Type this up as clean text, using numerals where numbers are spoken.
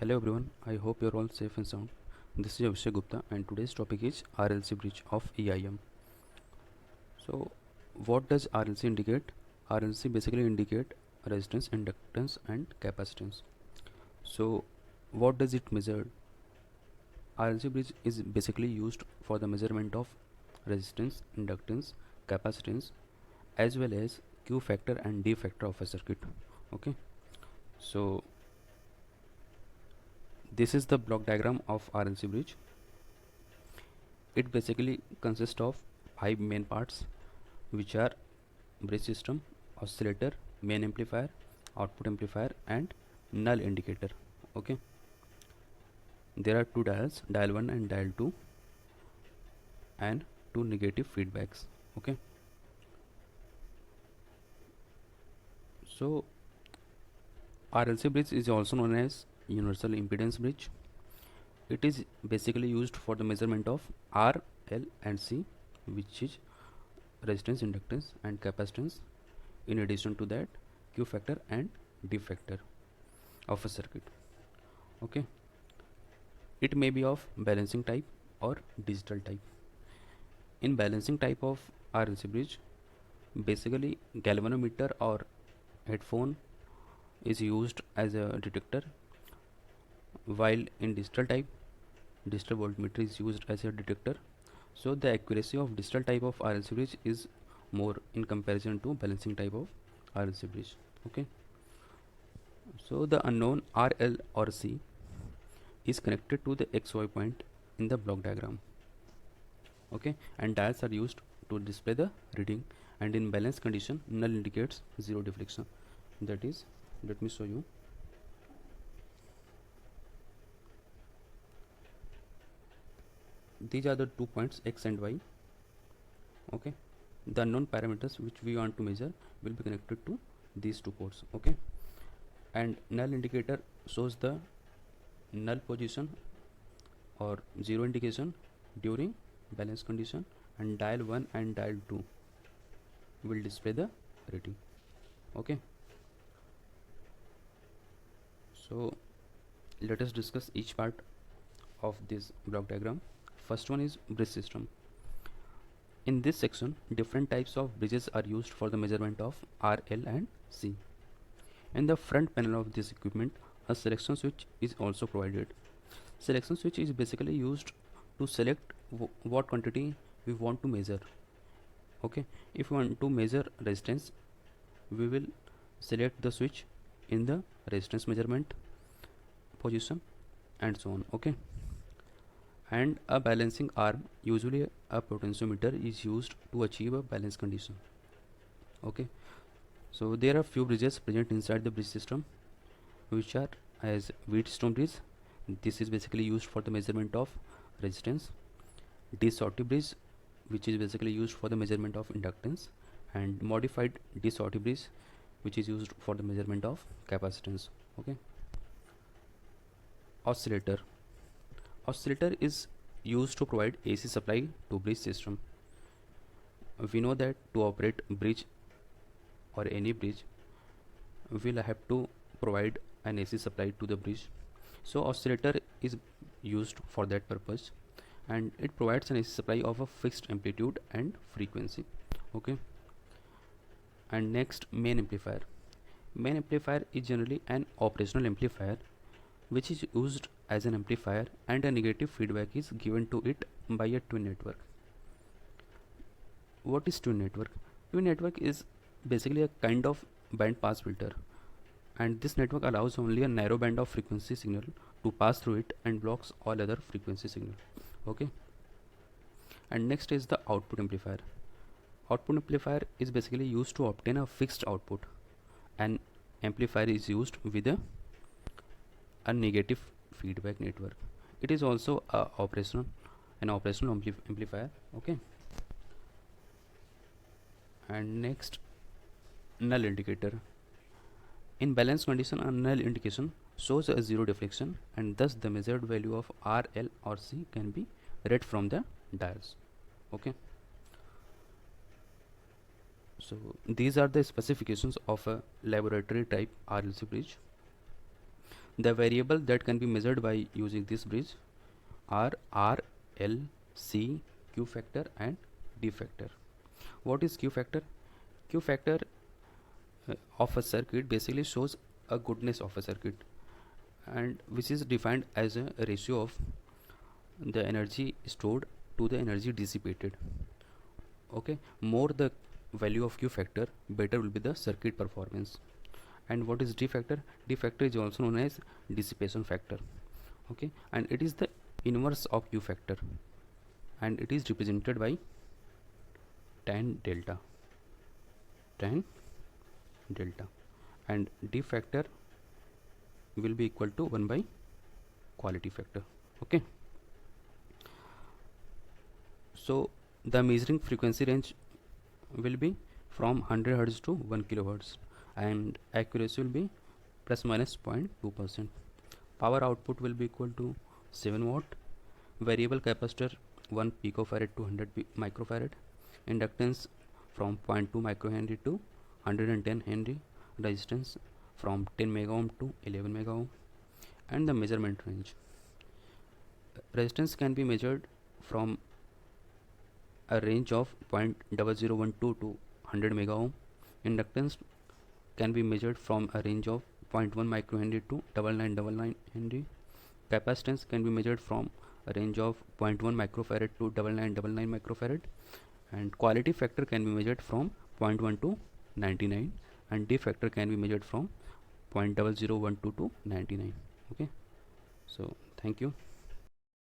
Hello everyone, I hope you're all safe and sound. This is Abhishek Gupta and today's topic is RLC bridge of EIM. So what does RLC indicate? RLC basically indicate resistance, inductance and capacitance. So what does it measure? RLC bridge is basically used for the measurement of resistance, inductance, capacitance as well as Q factor and D factor of a circuit. Okay. So this is the block diagram of RLC bridge. It basically consists of 5 main parts which are bridge system, oscillator, main amplifier, output amplifier and null indicator. Okay, there are two dials, dial 1 and dial 2 and two negative feedbacks. Okay, so RLC bridge is also known as universal impedance bridge. It is basically used for the measurement of R, L and C, which is resistance, inductance and capacitance. In addition to that, Q factor and D factor of a circuit. Okay, it may be of balancing type or digital type. In balancing type of RLC bridge, basically galvanometer or headphone is used as a detector, while in digital type, digital voltmeter is used as a detector. So the accuracy of digital type of RLC bridge is more in comparison to balancing type of RLC bridge. Okay, so the unknown RL or C is connected to the XY point in the block diagram. Okay, and dials are used to display the reading, and in balance condition null indicates zero deflection. That is, let me show you. These are the 2 points X and Y. Okay, the unknown parameters which we want to measure will be connected to these 2 ports. Okay, and null indicator shows the null position or zero indication during balance condition, and dial 1 and dial 2 will display the reading. Okay, so let us discuss each part of this block diagram. First one is bridge system. In this section, different types of bridges are used for the measurement of R, L and C. In the front panel of this equipment, a selection switch is also provided. Selection switch is basically used to select what quantity we want to measure. Okay, if we want to measure resistance, we will select the switch in the resistance measurement position and so on. Okay, and a balancing arm, usually a potentiometer, is used to achieve a balance condition. Okay, so there are few bridges present inside the bridge system which are as Wheatstone bridge. This is basically used for the measurement of resistance. De-Sauty bridge, which is basically used for the measurement of inductance, and modified De-Sauty bridge, which is used for the measurement of capacitance. Okay, oscillator. Oscillator is used to provide AC supply to bridge system. We know that to operate bridge or any bridge, we'll have to provide an AC supply to the bridge. So oscillator is used for that purpose, and it provides an AC supply of a fixed amplitude and frequency. Okay, and next, main amplifier. Main amplifier is generally an operational amplifier which is used as an amplifier, and a negative feedback is given to it by a twin network. What is twin network? Twin network is basically a kind of band pass filter, and this network allows only a narrow band of frequency signal to pass through it and blocks all other frequency signal. Okay, and next is the output amplifier. Output amplifier is basically used to obtain a fixed output. An amplifier is used with a negative feedback network. It is also an operational amplifier. Okay, and next, null indicator. In balance condition, a null indication shows a zero deflection, and thus the measured value of R, L or C can be read from the dials. Okay, so these are the specifications of a laboratory type RLC bridge. The variable that can be measured by using this bridge are R, L, C, Q factor and D factor. What is Q factor? Q factor of a circuit basically shows a goodness of a circuit, and which is defined as a ratio of the energy stored to the energy dissipated. Okay, more the value of Q factor, better will be the circuit performance. And what is D factor? D factor is also known as dissipation factor. Okay, and it is the inverse of Q factor, and it is represented by tan delta, tan delta, and D factor will be equal to 1 by quality factor. Okay, so the measuring frequency range will be from 100 Hz to 1 kilohertz, and accuracy will be plus minus 0.2%. Power output will be equal to 7 watt. Variable capacitor 1 picofarad to 100 microfarad. Inductance from 0.2 microhenry to 110 henry. Resistance from 10 mega ohm to 11 mega ohm. And the measurement range. Resistance can be measured from a range of 0.0012 to 100 mega ohm. Inductance can be measured from a range of 0.1 microhenry to 9999 henry. Capacitance can be measured from a range of 0.1 microfarad to 9999 microfarad, and quality factor can be measured from 0.1 to 99, and D factor can be measured from 0.0012 to 99. Okay, so thank you.